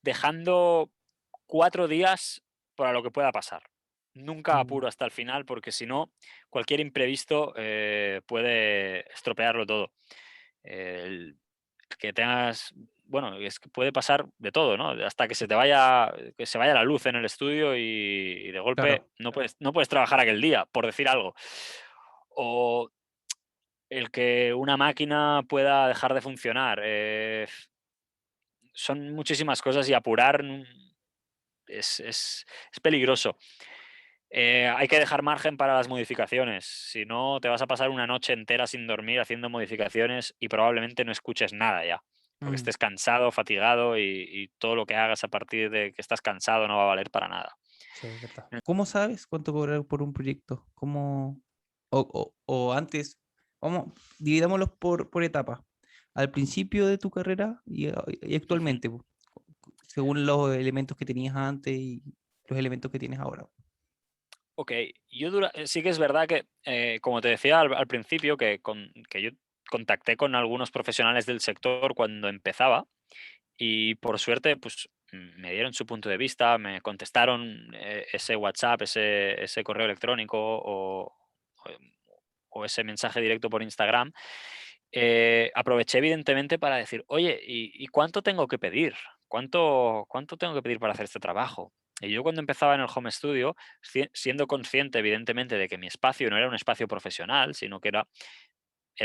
dejando 4 días para lo que pueda pasar. Nunca Mm, apuro hasta el final porque si no, cualquier imprevisto puede estropearlo todo. El que tengas, bueno, es que puede pasar de todo, ¿no? Hasta que se vaya la luz en el estudio y de golpe claro. no puedes trabajar aquel día, por decir algo. O el que una máquina pueda dejar de funcionar. Son muchísimas cosas y apurar es peligroso. Hay que dejar margen para las modificaciones, si no te vas a pasar una noche entera sin dormir haciendo modificaciones y probablemente no escuches nada ya, porque Mm, estés cansado, fatigado y todo lo que hagas a partir de que estás cansado no va a valer para nada. sí, es verdad. ¿Cómo sabes cuánto cobrar por un proyecto? ¿Cómo, o antes, vamos, dividámoslos por etapas. Al principio de tu carrera y Ujú. actualmente, po, según los elementos que tenías antes y los elementos que tienes ahora. Ok, sí que es verdad que, como te decía al principio, que yo contacté con algunos profesionales del sector cuando empezaba. Y por suerte, pues me dieron su punto de vista, me contestaron ese WhatsApp, ese correo electrónico o, o ese mensaje directo por Instagram. Aproveché evidentemente para decir, oye, ¿y cuánto tengo que pedir? ¿Cuánto tengo que pedir para hacer este trabajo? Y yo cuando empezaba en el home studio, siendo consciente evidentemente de que mi espacio no era un espacio profesional, sino que era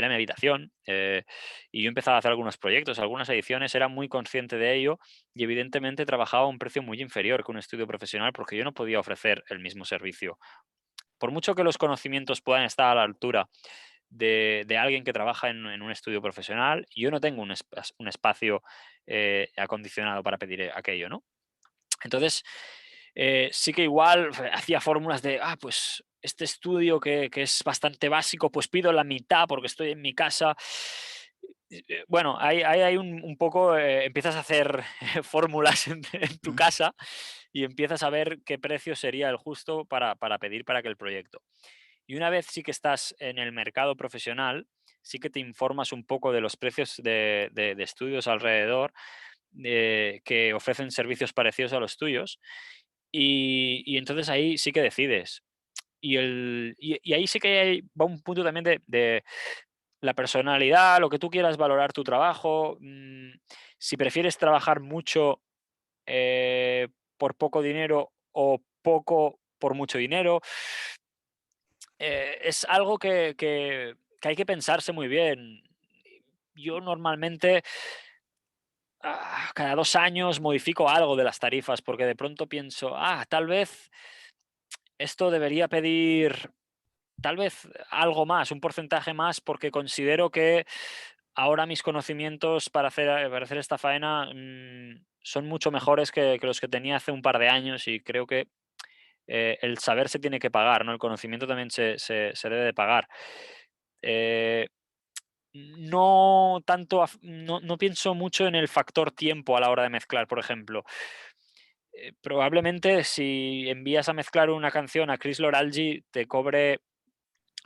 mi habitación, y yo empezaba a hacer algunos proyectos, algunas ediciones, era muy consciente de ello y evidentemente trabajaba a un precio muy inferior que un estudio profesional porque yo no podía ofrecer el mismo servicio. Por mucho que los conocimientos puedan estar a la altura de alguien que trabaja en un estudio profesional, yo no tengo un espacio acondicionado para pedir aquello, ¿no? Entonces, sí que igual hacía fórmulas de, pues este estudio que es bastante básico, pues pido la mitad porque estoy en mi casa. Bueno, ahí hay un poco, empiezas a hacer fórmulas en tu Mm, casa y empiezas a ver qué precio sería el justo para pedir para aquel proyecto. Y una vez sí que estás en el mercado profesional, sí que te informas un poco de los precios de estudios alrededor que ofrecen servicios parecidos a los tuyos y entonces ahí sí que decides. Y ahí sí que va un punto también de la personalidad, lo que tú quieras valorar tu trabajo. Si prefieres trabajar mucho por poco dinero o poco por mucho dinero, es algo que hay que pensarse muy bien. Yo normalmente cada 2 años modifico algo de las tarifas porque de pronto pienso, tal vez esto debería pedir tal vez algo más, un porcentaje más, porque considero que ahora mis conocimientos para hacer esta faena son mucho mejores que los que tenía hace un par de años y creo que el saber se tiene que pagar, ¿no? El conocimiento también se debe de pagar. Eh, no tanto, no pienso mucho en el factor tiempo a la hora de mezclar, por ejemplo. Probablemente si envías a mezclar una canción a Chris Loralgi te cobre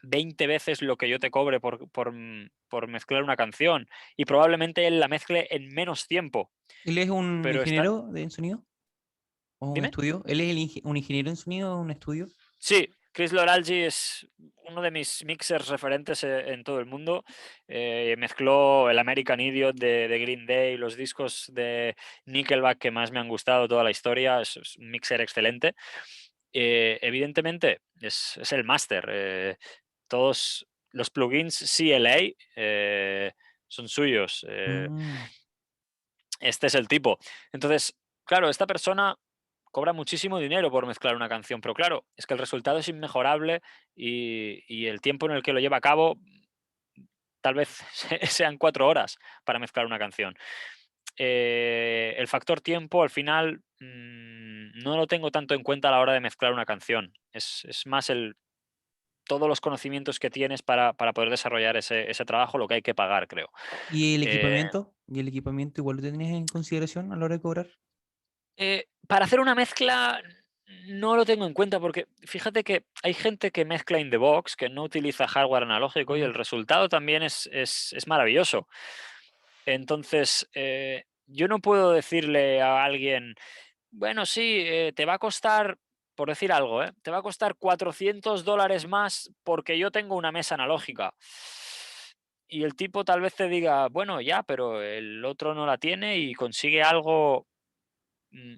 20 veces lo que yo te cobre por mezclar una canción y probablemente él la mezcle en menos tiempo, ¿Él es un pero está... ingeniero en sonido o un Dime. estudio? ¿Él es un ingeniero en sonido o un estudio? Sí, Chris Loralgi es uno de mis mixers referentes en todo el mundo. Mezcló el American Idiot de Green Day, los discos de Nickelback que más me han gustado toda la historia. Es un mixer excelente. Evidentemente, es el máster. Todos los plugins CLA son suyos. Mm. Este es el tipo. Entonces, claro, esta persona cobra muchísimo dinero por mezclar una canción, pero claro, es que el resultado es inmejorable y el tiempo en el que lo lleva a cabo tal vez sean 4 horas para mezclar una canción. El factor tiempo al final no lo tengo tanto en cuenta a la hora de mezclar una canción. Es más todos los conocimientos que tienes para poder desarrollar ese trabajo, lo que hay que pagar, creo. ¿Y el Eh, equipamiento? ¿Y el equipamiento igual lo tienes en consideración a la hora de cobrar? Para hacer una mezcla no lo tengo en cuenta porque fíjate que hay gente que mezcla in the box, que no utiliza hardware analógico y Mm. el resultado también es maravilloso. Entonces, yo no puedo decirle a alguien, bueno, sí, te va a costar, por decir algo, te va a costar $400 más porque yo tengo una mesa analógica. Y el tipo tal vez te diga, bueno, ya, pero el otro no la tiene y consigue algo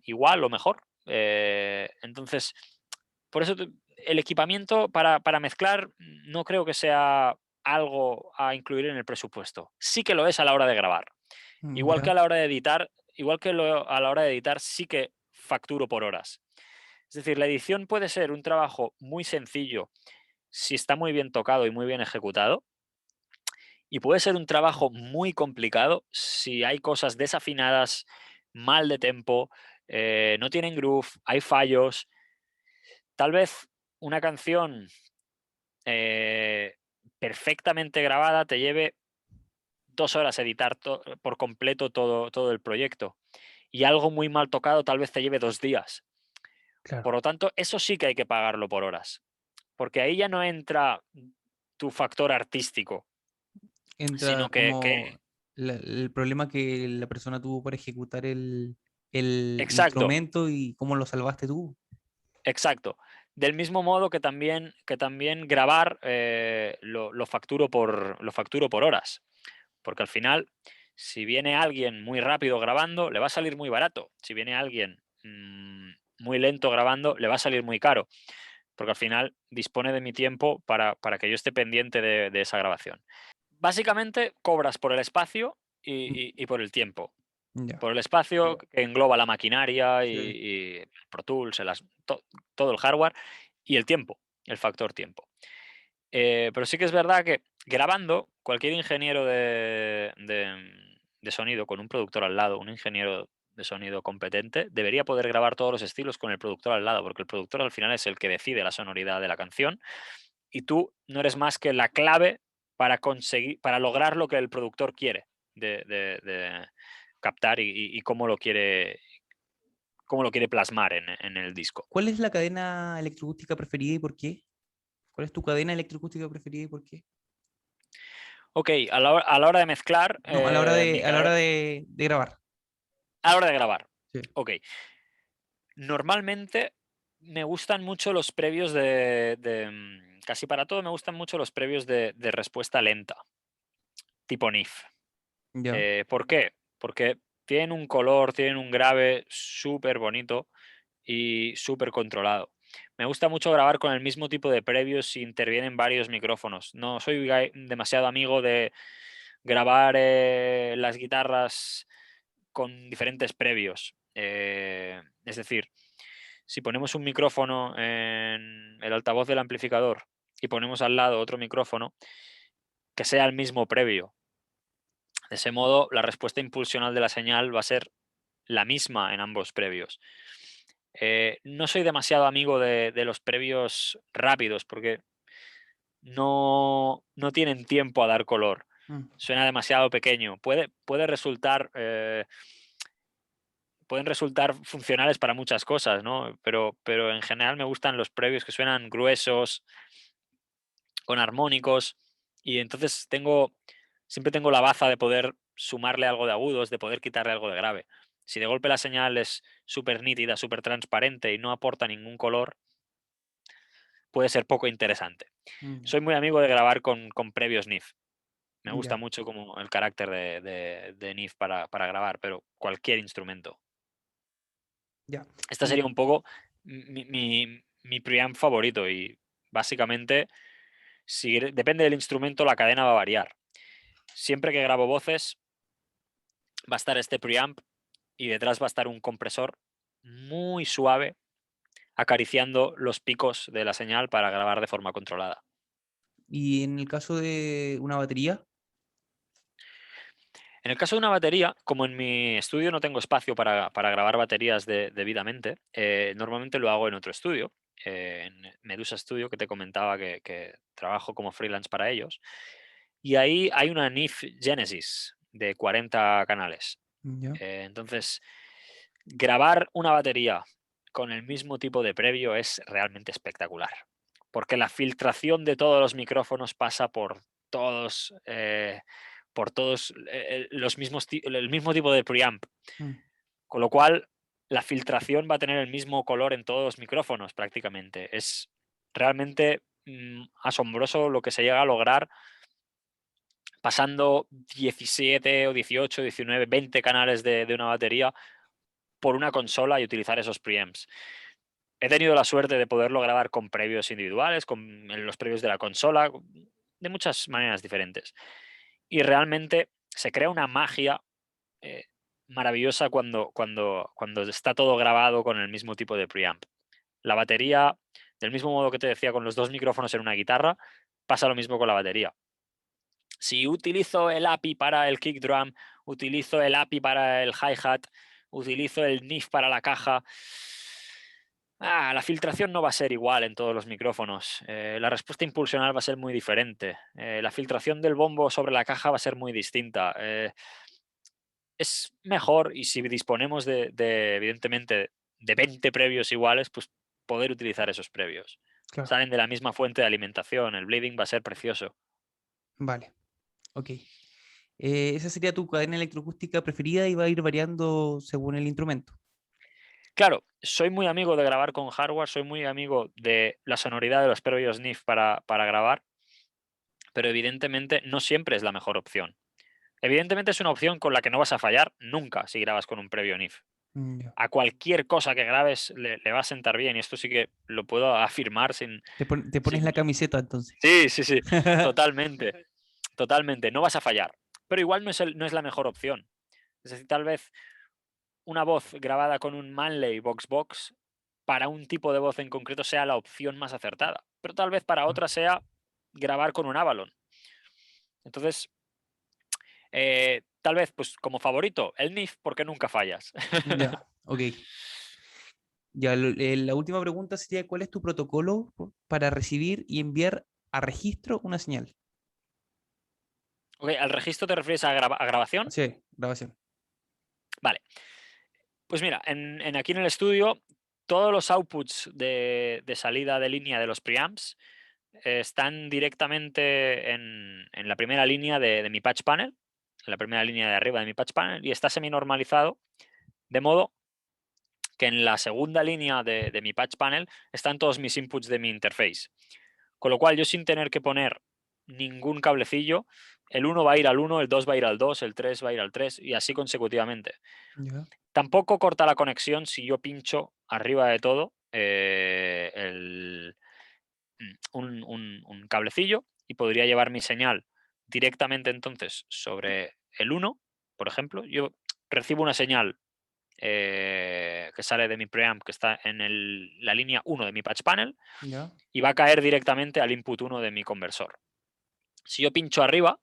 igual o mejor. Entonces, por eso el equipamiento para mezclar no creo que sea algo a incluir en el presupuesto. Sí que lo es a la hora de grabar. Igual que Ya, a la hora de editar, igual que a la hora de editar, sí que facturo por horas. Es decir, la edición puede ser un trabajo muy sencillo si está muy bien tocado y muy bien ejecutado, y puede ser un trabajo muy complicado si hay cosas desafinadas, mal de tempo, no tienen groove, hay fallos. Tal vez una canción eh, perfectamente grabada te lleve 2 horas editar por completo todo el proyecto. Y algo muy mal tocado tal vez te lleve 2 días. claro. Por lo tanto, eso sí que hay que pagarlo por horas. Porque ahí ya no entra tu factor artístico, Entra sino que como el problema que la persona tuvo para ejecutar el exacto, instrumento y cómo lo salvaste tú. exacto. Del mismo modo que también grabar lo facturo por horas. Porque al final, si viene alguien muy rápido grabando, le va a salir muy barato. Si viene alguien muy lento grabando, le va a salir muy caro. Porque al final dispone de mi tiempo para que yo esté pendiente de esa grabación. Básicamente cobras por el espacio y por el tiempo. Ya, Por el espacio que engloba la maquinaria sí. y Pro Tools, todo el hardware y el tiempo, el factor tiempo. Pero sí que es verdad que grabando, cualquier ingeniero de sonido con un productor al lado, un ingeniero de sonido competente, debería poder grabar todos los estilos con el productor al lado, porque el productor al final es el que decide la sonoridad de la canción y tú no eres más que la clave para lograr lo que el productor quiere de captar y cómo lo quiere plasmar en el disco. ¿Cuál es la cadena electroacústica preferida y por qué? ¿Cuál es tu cadena electroacústica preferida y por qué? Ok, a la hora de mezclar, No, a la hora mi a la hora cadena, de grabar. a la hora de grabar. Sí. Ok, normalmente me gustan mucho los previos casi para todo me gustan mucho los previos de respuesta lenta, tipo NIF. Ya. ¿Por qué? Porque tienen un color, tienen un grave súper bonito y súper controlado. Me gusta mucho grabar con el mismo tipo de previos si intervienen varios micrófonos. No soy demasiado amigo de grabar las guitarras con diferentes previos. Es decir, si ponemos un micrófono en el altavoz del amplificador y ponemos al lado otro micrófono, que sea el mismo previo. De ese modo, la respuesta impulsional de la señal va a ser la misma en ambos previos. No soy demasiado amigo de los previos rápidos porque no tienen tiempo a dar color. Mm. Suena demasiado pequeño. Pueden resultar funcionales para muchas cosas, ¿no? Pero en general me gustan los previos que suenan gruesos, con armónicos, y entonces siempre tengo la baza de poder sumarle algo de agudos, de poder quitarle algo de grave. Si de golpe la señal es súper nítida, súper transparente y no aporta ningún color, puede ser poco interesante. Ya, Soy muy amigo de grabar con previos NIF. Me gusta ya, mucho como el carácter de NIF para grabar, pero cualquier instrumento. ya. Este Y sería un poco mi preamp favorito y básicamente, depende del instrumento, la cadena va a variar. Siempre que grabo voces, va a estar este preamp y detrás va a estar un compresor muy suave acariciando los picos de la señal para grabar de forma controlada. y en el caso de una batería, En el caso de una batería, como en mi estudio no tengo espacio para grabar baterías debidamente, normalmente lo hago en otro estudio, en Medusa Studio, que te comentaba que trabajo como freelance para ellos. Y ahí hay una NIF Genesis de 40 canales. ya, Entonces, grabar una batería con el mismo tipo de previo es realmente espectacular, porque la filtración de todos los micrófonos pasa por todos el mismo tipo de preamp, mm, con lo cual la filtración va a tener el mismo color en todos los micrófonos prácticamente. Es realmente asombroso lo que se llega a lograr pasando 17 o 18, 19, 20 canales de una batería por una consola y utilizar esos preamps. He tenido la suerte de poderlo grabar con previos individuales, en los previos de la consola, de muchas maneras diferentes. Y realmente se crea una magia eh, maravillosa cuando está todo grabado con el mismo tipo de preamp. La batería, del mismo modo que te decía con los dos micrófonos en una guitarra, pasa lo mismo con la batería. Si utilizo el API para el kick drum, utilizo el API para el hi-hat, utilizo el NIF para la caja, la filtración no va a ser igual en todos los micrófonos. La respuesta impulsional va a ser muy diferente. La filtración del bombo sobre la caja va a ser muy distinta. Es mejor, y si disponemos evidentemente, de 20 previos iguales, pues poder utilizar esos previos. claro, Salen de la misma fuente de alimentación, el bleeding va a ser precioso. vale, ok. Esa sería tu cadena electroacústica preferida y va a ir variando según el instrumento. Claro, soy muy amigo de grabar con hardware, soy muy amigo de la sonoridad de los previos NIF para grabar, pero evidentemente no siempre es la mejor opción. Evidentemente es una opción con la que no vas a fallar nunca si grabas con un previo NIF. Ya. A cualquier cosa que grabes le va a sentar bien, y esto sí que lo puedo afirmar Te pones la sin... camiseta entonces. Sí, sí, sí, totalmente, totalmente, no vas a fallar. Pero igual no es la mejor opción. Es decir, tal vez una voz grabada con un Manley Voxbox para un tipo de voz en concreto sea la opción más acertada, pero tal vez para otra sea grabar con un Avalon. Entonces, tal vez, pues como favorito, el NIF, porque nunca fallas. Ya, ok. Ya, la última pregunta sería, ¿cuál es tu protocolo para recibir y enviar a registro una señal? Ok, ¿al registro te refieres a grabación? Sí, grabación. Vale. Pues mira, aquí en el estudio, todos los outputs de salida de línea de los preamps están directamente en la primera línea de mi patch panel, en la primera línea de arriba de mi patch panel, y está semi-normalizado, de modo que en la segunda línea de mi patch panel están todos mis inputs de mi interface. Con lo cual, yo sin tener que poner ningún cablecillo, el 1 va a ir al 1, el 2 va a ir al 2, el 3 va a ir al 3 y así consecutivamente. Ya. Tampoco corta la conexión si yo pincho arriba de todo un cablecillo, y podría llevar mi señal directamente entonces sobre el 1, por ejemplo. Yo recibo una señal que sale de mi preamp, que está en la línea 1 de mi patch panel, Ya. y va a caer directamente al input 1 de mi conversor. Si yo pincho arriba,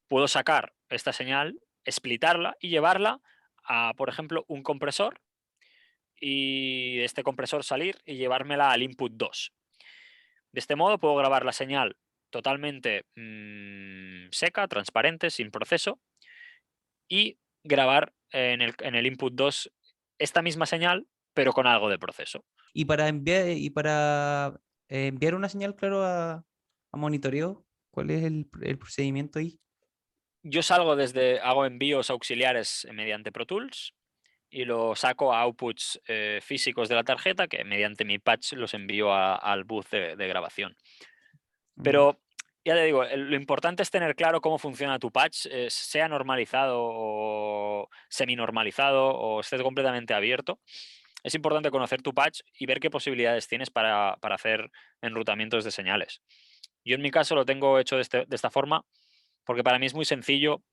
puedo sacar esta señal, splitarla y llevarla a, por ejemplo, un compresor, y de este compresor salir y llevármela al input 2. De este modo puedo grabar la señal totalmente seca, transparente, sin proceso, y grabar en el input 2 esta misma señal, pero con algo de proceso. Y para enviar una señal, claro, a monitoreo? ¿Cuál es el procedimiento ahí? Yo hago envíos auxiliares mediante Pro Tools y lo saco a outputs físicos de la tarjeta que mediante mi patch los envío al bus de grabación. Ya. Pero ya te digo, lo importante es tener claro cómo funciona tu patch, sea normalizado o semi-normalizado o esté completamente abierto. Es importante conocer tu patch y ver qué posibilidades tienes para hacer enrutamientos de señales. Yo en mi caso lo tengo hecho de esta forma porque para mí es muy sencillo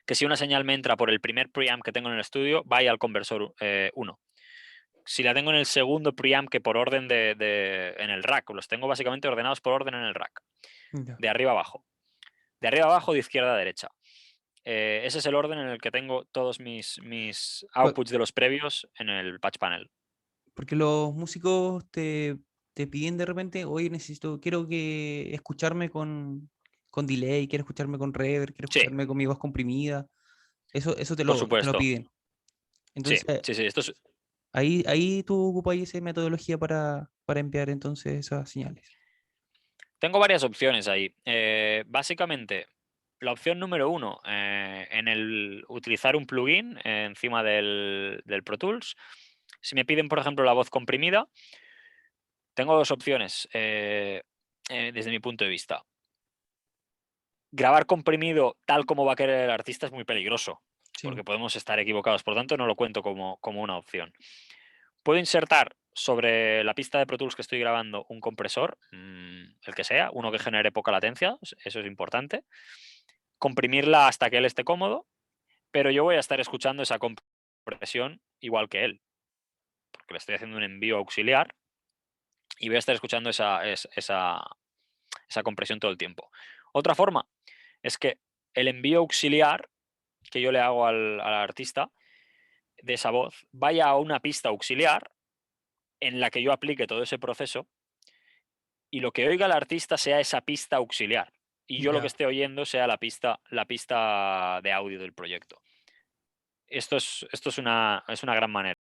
que si una señal me entra por el primer preamp que tengo en el estudio, vaya al conversor 1. Si la tengo en el segundo preamp, que por orden en el rack, los tengo básicamente ordenados por orden en el rack, Ya. de arriba abajo. De arriba abajo, de izquierda a derecha. Ese es el orden en el que tengo todos mis Pu- outputs de los previos en el patch panel. Porque los músicos te piden de repente, oye, quiero que escucharme con delay, quiero escucharme con reverb, quiero Sí, escucharme con mi voz comprimida. Eso por te lo supuesto. piden. Sí, Entonces, sí, sí. ahí tú ocupas esa metodología para enviar entonces esas señales. Tengo varias opciones ahí. Básicamente, la opción número uno, en el utilizar un plugin encima del Pro Tools. Si me piden, por ejemplo, la voz comprimida, tengo dos opciones desde mi punto de vista. Grabar comprimido tal como va a querer el artista es muy peligroso, Sí, porque podemos estar equivocados, por tanto no lo cuento como una opción. Puedo insertar sobre la pista de Pro Tools que estoy grabando un compresor, el que sea, uno que genere poca latencia, eso es importante. Comprimirla hasta que él esté cómodo, pero yo voy a estar escuchando esa compresión igual que él, porque le estoy haciendo un envío auxiliar y voy a estar escuchando esa compresión todo el tiempo. Otra forma es que el envío auxiliar que yo le hago al artista de esa voz vaya a una pista auxiliar en la que yo aplique todo ese proceso y lo que oiga el artista sea esa pista auxiliar y yo lo que ya. esté oyendo sea la pista de audio del proyecto. Esto es una gran manera.